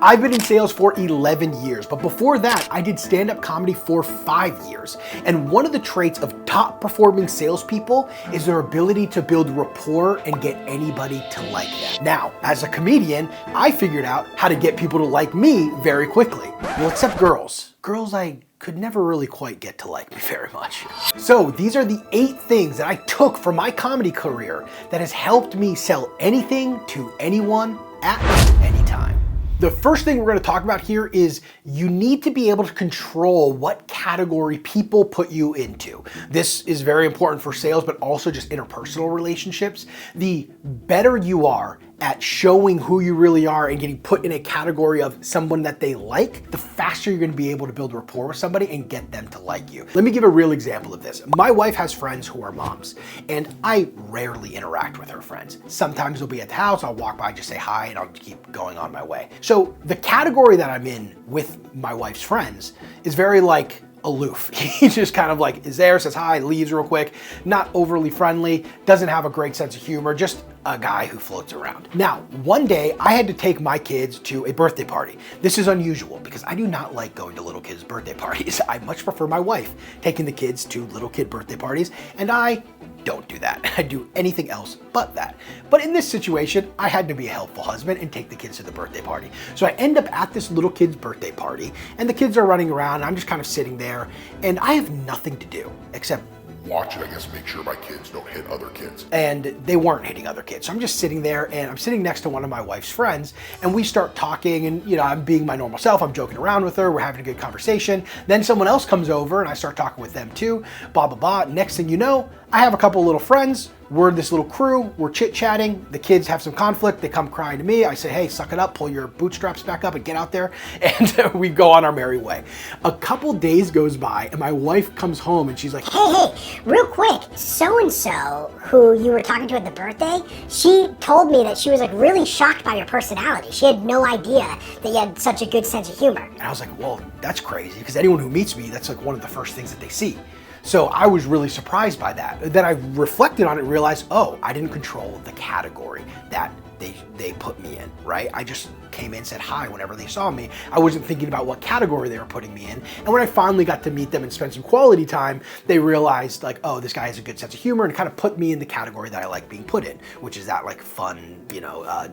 I've been in sales for 11 years, but before that, I did stand-up comedy for 5 years. And one of the traits of top performing salespeople is their ability to build rapport and get anybody to like them. Now, as a comedian, I figured out how to get people to like me very quickly. Well, except girls. Girls I could never really quite get to like me very much. So these are the 8 things that I took from my comedy career that has helped me sell anything to anyone at any time. The first thing we're going to talk about here is you need to be able to control what category people put you into. This is very important for sales, but also just interpersonal relationships. The better you are at showing who you really are and getting put in a category of someone that they like, the faster you're going to be able to build rapport with somebody and get them to like you. Let me give a real example of this. My wife has friends who are moms, and I rarely interact with her friends. Sometimes they'll be at the house, I'll walk by, just say hi, and I'll keep going on my way. So the category that I'm in with my wife's friends is very like aloof. He just kind of like is there, says hi, leaves real quick, not overly friendly, doesn't have a great sense of humor, just a guy who floats around. Now, one day I had to take my kids to a birthday party. This is unusual because I do not like going to little kids' birthday parties. I much prefer my wife taking the kids to little kid birthday parties, and I don't do that. I do anything else but that. But in this situation, I had to be a helpful husband and take the kids to the birthday party. So I end up at this little kid's birthday party, and the kids are running around, and I'm just kind of sitting there, and I have nothing to do except watch it, I guess, make sure my kids don't hit other kids. And they weren't hitting other kids. So I'm just sitting there, and I'm sitting next to one of my wife's friends, and we start talking, and I'm being my normal self. I'm joking around with her. We're having a good conversation. Then someone else comes over, and I start talking with them too. Blah, blah, blah. Next thing you know, I have a couple of little friends. We're this little crew, we're chit-chatting, the kids have some conflict, they come crying to me, I say, hey, suck it up, pull your bootstraps back up and get out there, and we go on our merry way. A couple days goes by, and my wife comes home, and she's like, hey, real quick, so-and-so, who you were talking to at the birthday, she told me that she was like really shocked by your personality. She had no idea that you had such a good sense of humor. And I was like, well, that's crazy, because anyone who meets me, that's like one of the first things that they see. So I was really surprised by that. Then I reflected on it and realized, oh, I didn't control the category that they put me in, right? I just came in and said hi whenever they saw me. I wasn't thinking about what category they were putting me in. And when I finally got to meet them and spend some quality time, they realized like, oh, this guy has a good sense of humor, and kind of put me in the category that I like being put in, which is that like fun,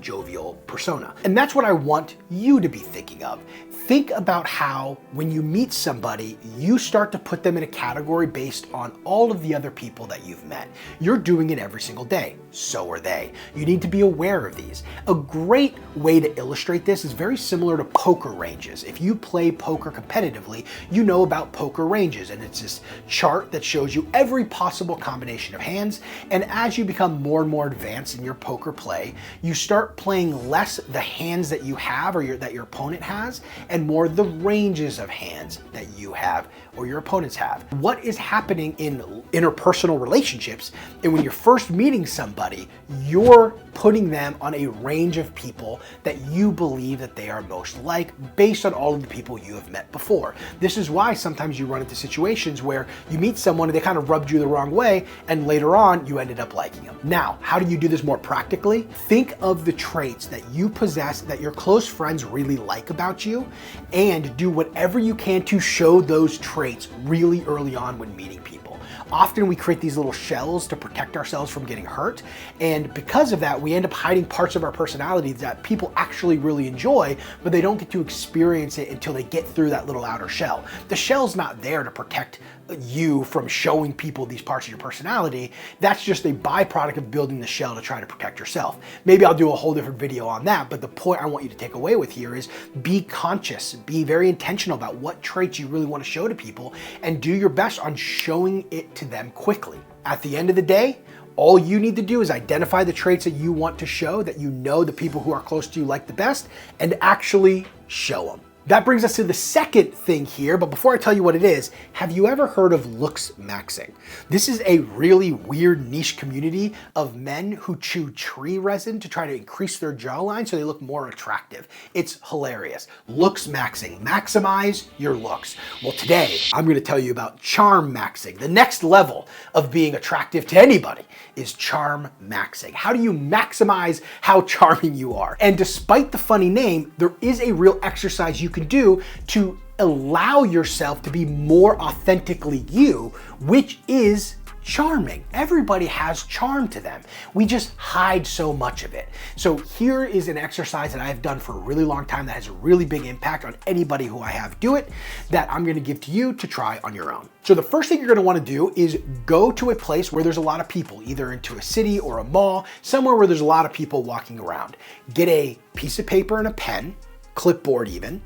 jovial persona. And that's what I want you to be thinking of. Think about how when you meet somebody, you start to put them in a category based on all of the other people that you've met. You're doing it every single day. So are they. You need to be aware of these. A great way to illustrate this is very similar to poker ranges. If you play poker competitively, you know about poker ranges, and it's this chart that shows you every possible combination of hands. And as you become more and more advanced in your poker play, you start playing less the hands that you have or that your opponent has, and more the ranges of hands that you have or your opponents have. What is happening in interpersonal relationships, and when you're first meeting somebody, you're putting them on a range of people that you believe that they are most like based on all of the people you have met before. This is why sometimes you run into situations where you meet someone and they kind of rubbed you the wrong way, and later on you ended up liking them. Now, how do you do this more practically? Think of the traits that you possess that your close friends really like about you, and do whatever you can to show those traits really early on when meeting people. Often we create these little shells to protect ourselves from getting hurt, and because of that, we end up hiding parts of our personality that people actually really enjoy, but they don't get to experience it until they get through that little outer shell. The shell's not there to protect you from showing people these parts of your personality. That's just a byproduct of building the shell to try to protect yourself. Maybe I'll do a whole different video on that, but the point I want you to take away with here is be conscious, be very intentional about what traits you really want to show to people, and do your best on showing it to them quickly. At the end of the day, all you need to do is identify the traits that you want to show, that you know the people who are close to you like the best, and actually show them. That brings us to the second thing here, but before I tell you what it is, have you ever heard of looks maxing? This is a really weird niche community of men who chew tree resin to try to increase their jawline so they look more attractive. It's hilarious. Looks maxing. Maximize your looks. Well, today I'm going to tell you about charm maxing. The next level of being attractive to anybody is charm maxing. How do you maximize how charming you are? And despite the funny name, there is a real exercise you can do to allow yourself to be more authentically you, which is charming. Everybody has charm to them. We just hide so much of it. So here is an exercise that I have done for a really long time that has a really big impact on anybody who I have do it, that I'm gonna give to you to try on your own. So the first thing you're gonna wanna do is go to a place where there's a lot of people, either into a city or a mall, somewhere where there's a lot of people walking around. Get a piece of paper and a pen, clipboard even,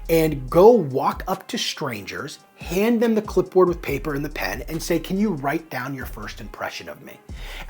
and go walk up to strangers, hand them the clipboard with paper and the pen and say, can you write down your first impression of me?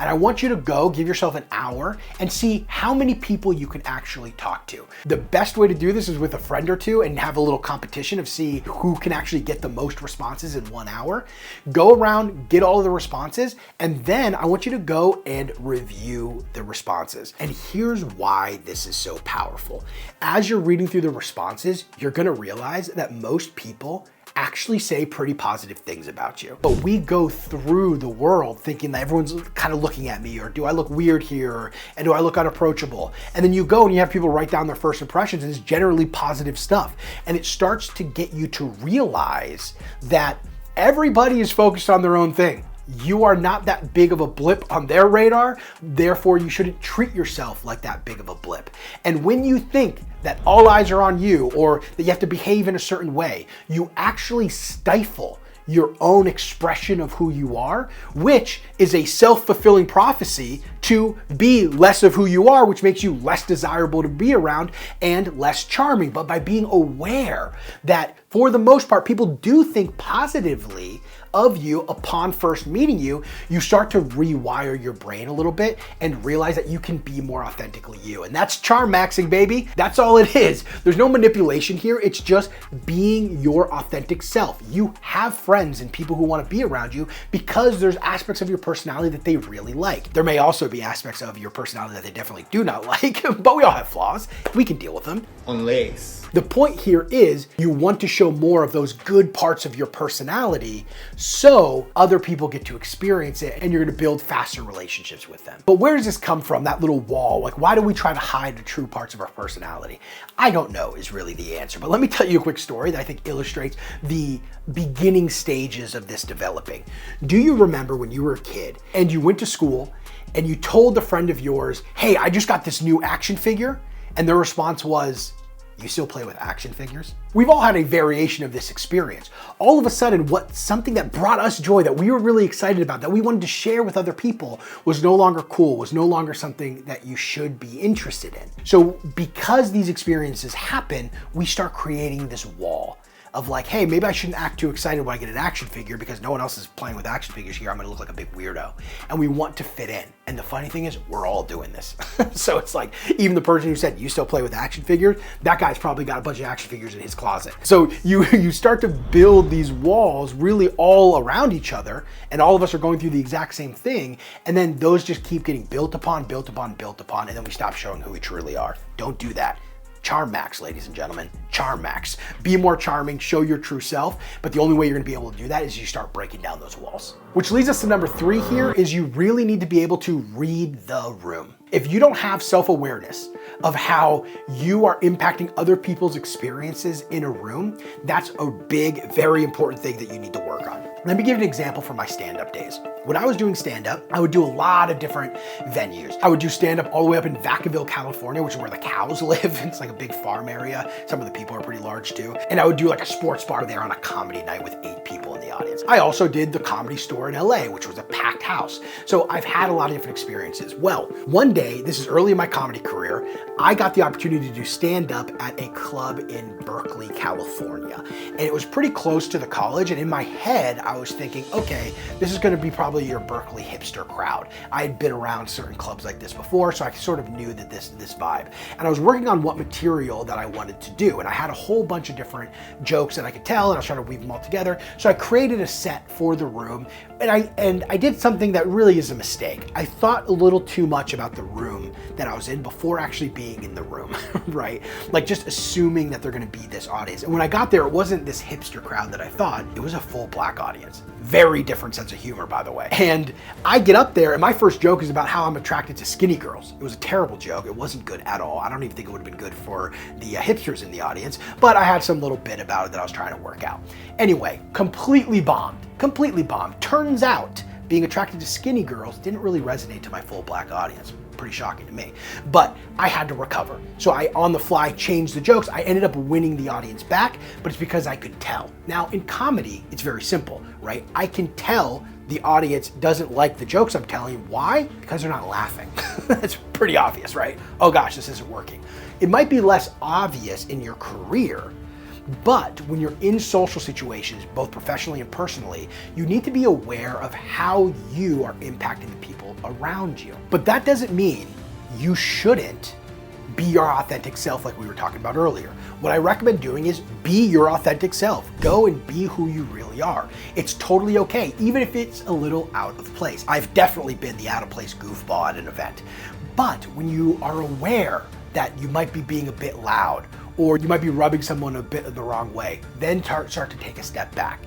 And I want you to go give yourself an hour and see how many people you can actually talk to. The best way to do this is with a friend or two and have a little competition of see who can actually get the most responses in 1 hour. Go around, get all of the responses, and then I want you to go and review the responses. And here's why this is so powerful. As you're reading through the responses, you're gonna realize that most people actually say pretty positive things about you. But we go through the world thinking that everyone's kind of looking at me, or do I look weird here, and do I look unapproachable? And then you go and you have people write down their first impressions, and it's generally positive stuff. And it starts to get you to realize that everybody is focused on their own thing. You are not that big of a blip on their radar, therefore you shouldn't treat yourself like that big of a blip. And when you think that all eyes are on you, or that you have to behave in a certain way, you actually stifle your own expression of who you are, which is a self-fulfilling prophecy to be less of who you are, which makes you less desirable to be around and less charming. But by being aware that for the most part, people do think positively of you upon first meeting you, you start to rewire your brain a little bit and realize that you can be more authentically you. And that's charm maxing, baby. That's all it is. There's no manipulation here. It's just being your authentic self. You have friends and people who want to be around you because there's aspects of your personality that they really like. There may also be aspects of your personality that they definitely do not like, but we all have flaws. We can deal with them. Unless the point here is you want to show more of those good parts of your personality so other people get to experience it and you're gonna build faster relationships with them. But where does this come from, that little wall? Like, why do we try to hide the true parts of our personality? I don't know is really the answer, but let me tell you a quick story that I think illustrates the beginning stages of this developing. Do you remember when you were a kid and you went to school and you told a friend of yours, hey, I just got this new action figure? And their response was, you still play with action figures? We've all had a variation of this experience. All of a sudden, something that brought us joy, that we were really excited about, that we wanted to share with other people, was no longer cool, was no longer something that you should be interested in. So because these experiences happen, we start creating this wall of like, hey, maybe I shouldn't act too excited when I get an action figure because no one else is playing with action figures here. I'm gonna look like a big weirdo. And we want to fit in. And the funny thing is, we're all doing this. So it's like, even the person who said, you still play with action figures, that guy's probably got a bunch of action figures in his closet. So you start to build these walls really all around each other, and all of us are going through the exact same thing. And then those just keep getting built upon, built upon, built upon, and then we stop showing who we truly are. Don't do that. Charm max, ladies and gentlemen, charm max. Be more charming, show your true self, but the only way you're gonna be able to do that is you start breaking down those walls. Which leads us to number 3 here, is you really need to be able to read the room. If you don't have self-awareness of how you are impacting other people's experiences in a room, that's a big, very important thing that you need to work on. Let me give you an example from my stand-up days. When I was doing stand-up, I would do a lot of different venues. I would do stand-up all the way up in Vacaville, California, which is where the cows live. It's like a big farm area. Some of the people are pretty large too. And I would do like a sports bar there on a comedy night with 8 people in the audience. I also did the Comedy Store in LA, which was a packed house. So I've had a lot of different experiences. Well, one day, this is early in my comedy career, I got the opportunity to do stand-up at a club in Berkeley, California. And it was pretty close to the college. And in my head, I was thinking, okay, this is gonna be probably your Berkeley hipster crowd. I had been around certain clubs like this before, so I sort of knew that this vibe. And I was working on what material that I wanted to do. And I had a whole bunch of different jokes that I could tell, and I was trying to weave them all together. So I created a set for the room, and I did something that really is a mistake. I thought a little too much about the room that I was in before actually being in the room, right? Like just assuming that they're gonna be this audience. And when I got there, it wasn't this hipster crowd that I thought. It was a full Black audience. Very different sense of humor, by the way. And I get up there, and my first joke is about how I'm attracted to skinny girls. It was a terrible joke. It wasn't good at all. I don't even think it would have been good for the hipsters in the audience, but I had some little bit about it that I was trying to work out. Anyway, completely bombed. Completely bombed. Turns out being attracted to skinny girls didn't really resonate to my full Black audience. Pretty shocking to me, but I had to recover. So I, on the fly, changed the jokes. I ended up winning the audience back, but it's because I could tell. Now in comedy, it's very simple, right? I can tell the audience doesn't like the jokes I'm telling. Why? Because they're not laughing. That's pretty obvious, right? Oh gosh, this isn't working. It might be less obvious in your career, but when you're in social situations, both professionally and personally, you need to be aware of how you are impacting the people around you. But that doesn't mean you shouldn't be your authentic self like we were talking about earlier. What I recommend doing is be your authentic self. Go and be who you really are. It's totally okay, even if it's a little out of place. I've definitely been the out of place goofball at an event. But when you are aware that you might be being a bit loud, or you might be rubbing someone a bit the wrong way, then start to take a step back.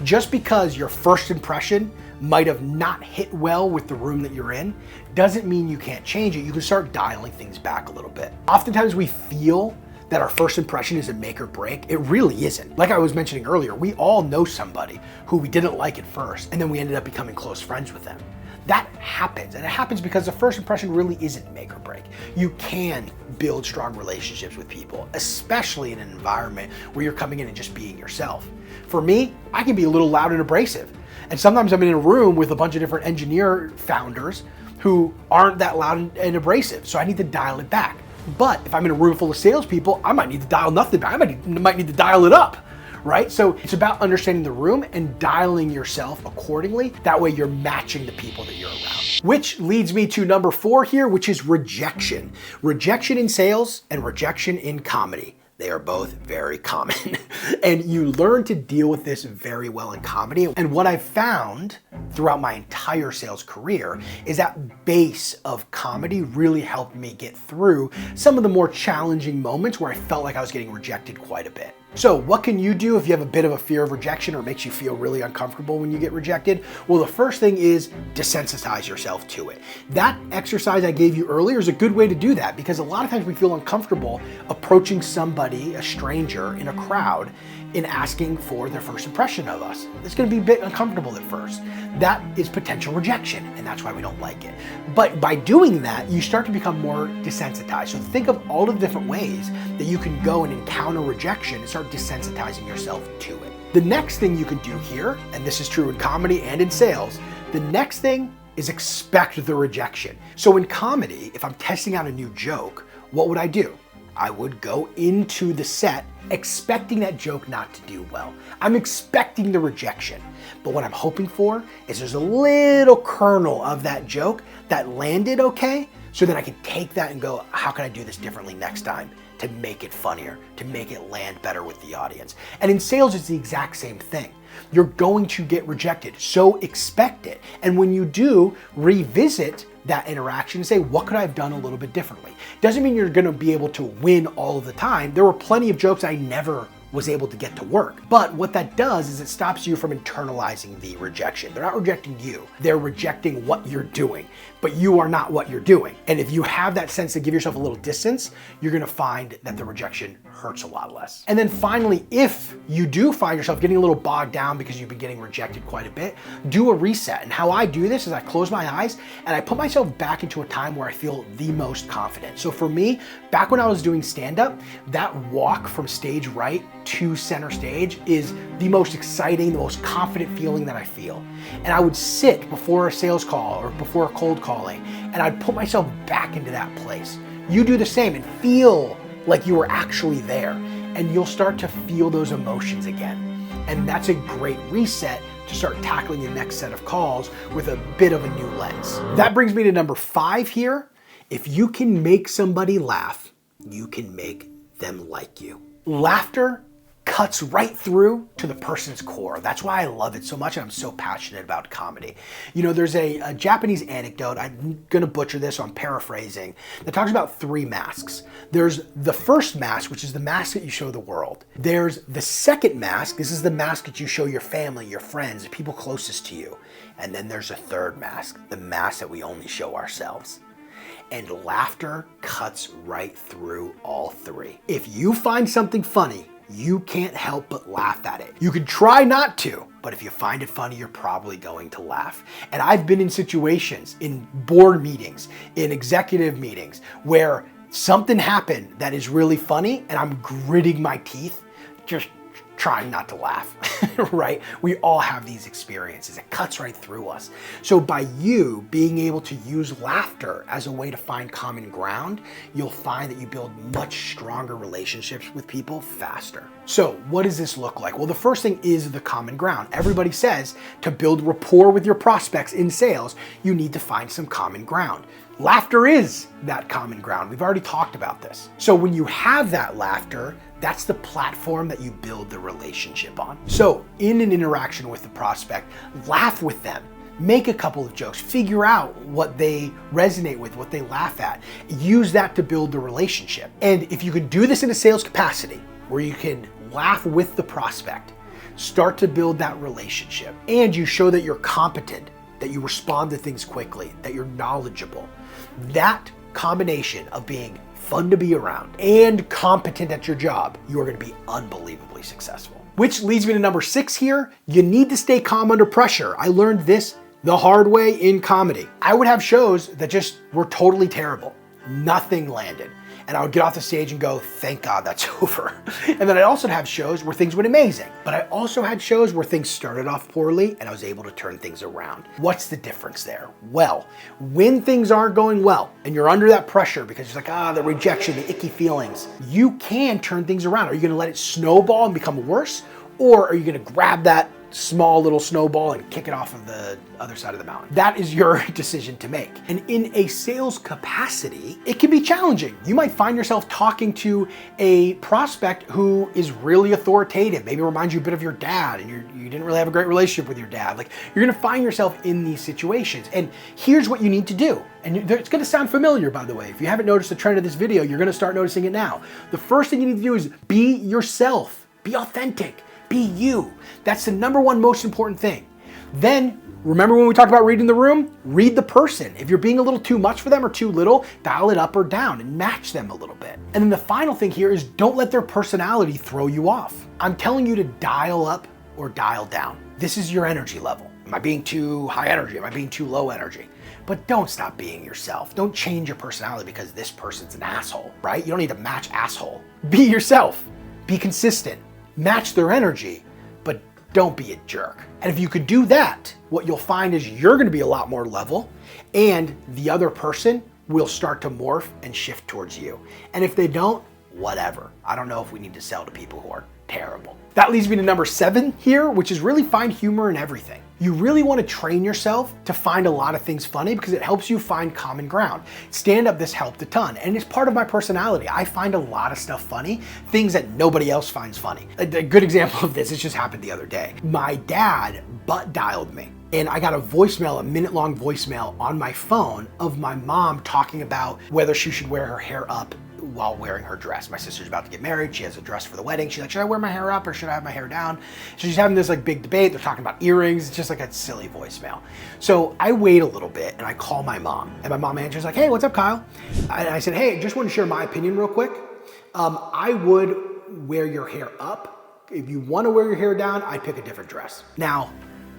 Just because your first impression might have not hit well with the room that you're in, doesn't mean you can't change it. You can start dialing things back a little bit. Oftentimes we feel that our first impression is a make or break. It really isn't. Like I was mentioning earlier, we all know somebody who we didn't like at first, and then we ended up becoming close friends with them. That happens, and it happens because the first impression really isn't make or break. You can build strong relationships with people, especially in an environment where you're coming in and just being yourself. For me, I can be a little loud and abrasive, and sometimes I'm in a room with a bunch of different engineer founders who aren't that loud and abrasive, so I need to dial it back. But if I'm in a room full of salespeople, I might need to dial nothing back. I might need to dial it up. Right? So it's about understanding the room and dialing yourself accordingly. That way you're matching the people that you're around. Which leads me to number 4 here, which is rejection. Rejection in sales and rejection in comedy. They are both very common. And you learn to deal with this very well in comedy. And what I've found throughout my entire sales career is that base of comedy really helped me get through some of the more challenging moments where I felt like I was getting rejected quite a bit. So what can you do if you have a bit of a fear of rejection or it makes you feel really uncomfortable when you get rejected? Well, the first thing is desensitize yourself to it. That exercise I gave you earlier is a good way to do that, because a lot of times we feel uncomfortable approaching somebody, a stranger in a crowd, in asking for their first impression of us. It's gonna be a bit uncomfortable at first. That is potential rejection, and that's why we don't like it. But by doing that, you start to become more desensitized. So think of all the different ways that you can go and encounter rejection and start desensitizing yourself to it. The next thing you can do here, and this is true in comedy and in sales, the next thing is expect the rejection. So in comedy, if I'm testing out a new joke, what would I do? I would go into the set expecting that joke not to do well. I'm expecting the rejection. But what I'm hoping for is there's a little kernel of that joke that landed okay, so that I can take that and go, how can I do this differently next time to make it funnier, to make it land better with the audience? And in sales, it's the exact same thing. You're going to get rejected, so expect it. And when you do, revisit that interaction and say, what could I have done a little bit differently? Doesn't mean you're gonna be able to win all of the time. There were plenty of jokes I never was able to get to work. But what that does is it stops you from internalizing the rejection. They're not rejecting you, they're rejecting what you're doing, but you are not what you're doing. And if you have that sense to give yourself a little distance, you're gonna find that the rejection hurts a lot less. And then finally, if you do find yourself getting a little bogged down because you've been getting rejected quite a bit, do a reset. And how I do this is I close my eyes and I put myself back into a time where I feel the most confident. So for me, back when I was doing stand-up, that walk from stage right to center stage is the most exciting, the most confident feeling that I feel. And I would sit before a sales call or before a cold calling, and I'd put myself back into that place. You do the same and feel like you were actually there, and you'll start to feel those emotions again. And that's a great reset to start tackling the next set of calls with a bit of a new lens. That brings me to number 5 here. If you can make somebody laugh, you can make them like you. Laughter cuts right through to the person's core. That's why I love it so much and I'm so passionate about comedy. You know, there's a Japanese anecdote, I'm gonna butcher this, so I'm paraphrasing, that talks about 3 masks. There's the first mask, which is the mask that you show the world. There's the second mask, this is the mask that you show your family, your friends, the people closest to you. And then there's a third mask, the mask that we only show ourselves. And laughter cuts right through all 3. If you find something funny, you can't help but laugh at it. You can try not to, but if you find it funny, you're probably going to laugh. And I've been in situations, in board meetings, in executive meetings, where something happened that is really funny and I'm gritting my teeth, just trying not to laugh, right? We all have these experiences. It cuts right through us. So by you being able to use laughter as a way to find common ground, you'll find that you build much stronger relationships with people faster. So what does this look like? Well, the first thing is the common ground. Everybody says to build rapport with your prospects in sales, you need to find some common ground. Laughter is that common ground. We've already talked about this. So when you have that laughter, that's the platform that you build the relationship on. So in an interaction with the prospect, laugh with them. Make a couple of jokes, figure out what they resonate with, what they laugh at. Use that to build the relationship. And if you can do this in a sales capacity, where you can laugh with the prospect, start to build that relationship, and you show that you're competent, that you respond to things quickly, that you're knowledgeable, that combination of being fun to be around and competent at your job, you are going to be unbelievably successful. Which leads me to number 6 here. You need to stay calm under pressure. I learned this the hard way in comedy. I would have shows that just were totally terrible. Nothing landed. And I would get off the stage and go, thank God that's over. And then I also have shows where things went amazing. But I also had shows where things started off poorly and I was able to turn things around. What's the difference there? Well, when things aren't going well and you're under that pressure because it's like, the rejection, the icky feelings, you can turn things around. Are you gonna let it snowball and become worse? Or are you gonna grab that small little snowball and kick it off of the other side of the mountain? That is your decision to make. And in a sales capacity, it can be challenging. You might find yourself talking to a prospect who is really authoritative, maybe reminds you a bit of your dad, and you didn't really have a great relationship with your dad. Like, you're gonna find yourself in these situations. And here's what you need to do. And it's gonna sound familiar, by the way. If you haven't noticed the trend of this video, you're gonna start noticing it now. The first thing you need to do is be yourself, be authentic. Be you. That's the number one most important thing. Then, remember when we talked about reading the room? Read the person. If you're being a little too much for them or too little, dial it up or down and match them a little bit. And then the final thing here is don't let their personality throw you off. I'm telling you to dial up or dial down. This is your energy level. Am I being too high energy? Am I being too low energy? But don't stop being yourself. Don't change your personality because this person's an asshole, right? You don't need to match asshole. Be yourself. Be consistent. Match their energy, but don't be a jerk. And if you could do that, what you'll find is you're gonna be a lot more level and the other person will start to morph and shift towards you. And if they don't, whatever. I don't know if we need to sell to people who are terrible. That leads me to number 7 here, which is really find humor in everything. You really want to train yourself to find a lot of things funny because it helps you find common ground. Stand-up, this helped a ton, and it's part of my personality. I find a lot of stuff funny, things that nobody else finds funny. A good example of this, it just happened the other day. My dad butt dialed me, and I got a voicemail, a minute-long voicemail on my phone of my mom talking about whether she should wear her hair up while wearing her dress. My sister's about to get married. She has a dress for the wedding. She's like, should I wear my hair up or should I have my hair down? So she's having this like big debate. They're talking about earrings. It's just like a silly voicemail. So I wait a little bit and I call my mom, and my mom answers like, hey, what's up, Kyle? And I said, hey, just want to share my opinion real quick. I would wear your hair up. If you want to wear your hair down, I'd pick a different dress. Now,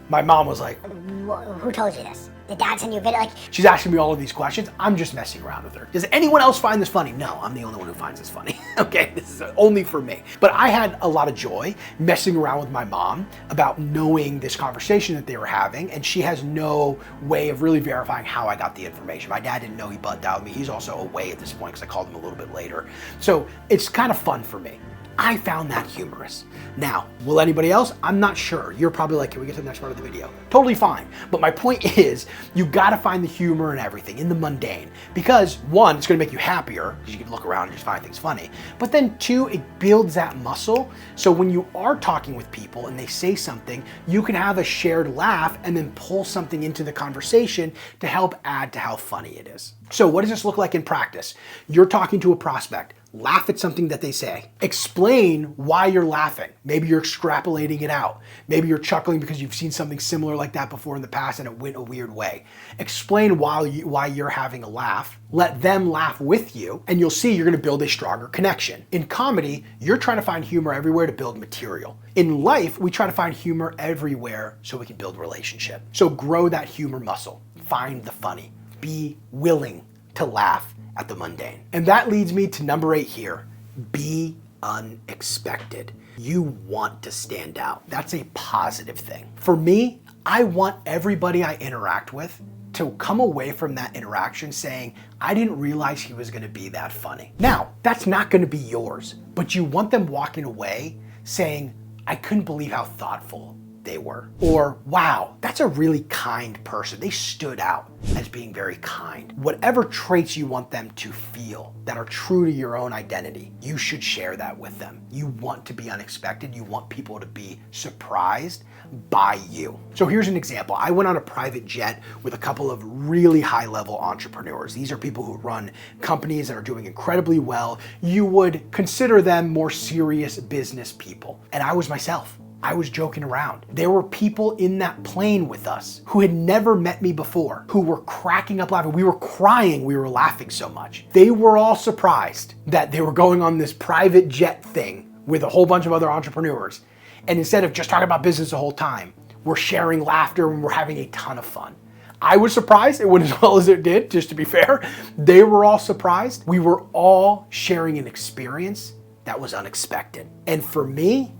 my mom was like, Who told you this? Did dad send you a video? Like, she's asking me all of these questions. I'm just messing around with her. Does anyone else find this funny? No, I'm the only one who finds this funny. Okay, this is only for me. But I had a lot of joy messing around with my mom about knowing this conversation that they were having, and she has no way of really verifying how I got the information. My dad didn't know he butt dialed me. He's also away at this point because I called him a little bit later. So it's kind of fun for me. I found that humorous. Now, will anybody else? I'm not sure. You're probably like, can we get to the next part of the video? Totally fine. But my point is, you gotta find the humor in everything, in the mundane. Because one, it's gonna make you happier, because you can look around and just find things funny. But then two, it builds that muscle. So when you are talking with people and they say something, you can have a shared laugh and then pull something into the conversation to help add to how funny it is. So what does this look like in practice? You're talking to a prospect. Laugh at something that they say. Explain why you're laughing. Maybe you're extrapolating it out. Maybe you're chuckling because you've seen something similar like that before in the past and it went a weird way. Explain why you're having a laugh. Let them laugh with you, and you'll see you're gonna build a stronger connection. In comedy, you're trying to find humor everywhere to build material. In life, we try to find humor everywhere so we can build relationship. So grow that humor muscle. Find the funny. Be willing to laugh at the mundane. And that leads me to number 8 here. Be unexpected. You want to stand out. That's a positive thing. For me, I want everybody I interact with to come away from that interaction saying, I didn't realize he was gonna be that funny. Now, that's not gonna be yours, but you want them walking away saying, I couldn't believe how thoughtful they were. Or, wow, that's a really kind person. They stood out as being very kind. Whatever traits you want them to feel that are true to your own identity, you should share that with them. You want to be unexpected. You want people to be surprised by you. So here's an example. I went on a private jet with a couple of really high-level entrepreneurs. These are people who run companies that are doing incredibly well. You would consider them more serious business people. And I was myself. I was joking around. There were people in that plane with us who had never met me before, who were cracking up laughing. We were crying, we were laughing so much. They were all surprised that they were going on this private jet thing with a whole bunch of other entrepreneurs. And instead of just talking about business the whole time, we're sharing laughter and we're having a ton of fun. I was surprised. It went as well as it did, just to be fair. They were all surprised. We were all sharing an experience that was unexpected. And for me,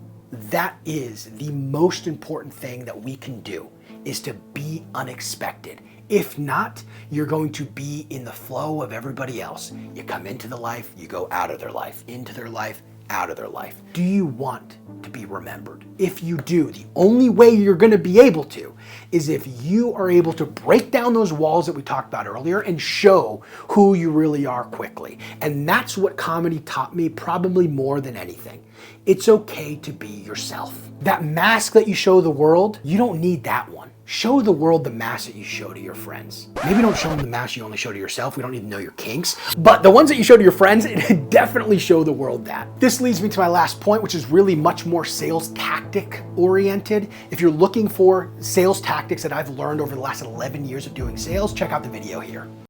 that is the most important thing that we can do, is to be unexpected. If not, you're going to be in the flow of everybody else. You come into the life, you go out of their life, into their life, out of their life. Do you want to be remembered? If you do, the only way you're going to be able to is if you are able to break down those walls that we talked about earlier and show who you really are quickly. And that's what comedy taught me probably more than anything. It's okay to be yourself. That mask that you show the world, you don't need that one. Show the world the mask that you show to your friends. Maybe don't show them the mask you only show to yourself. We don't need to know your kinks. But the ones that you show to your friends, definitely show the world that. This leads me to my last point, which is really much more sales tactic oriented. If you're looking for sales tactics that I've learned over the last 11 years of doing sales, check out the video here.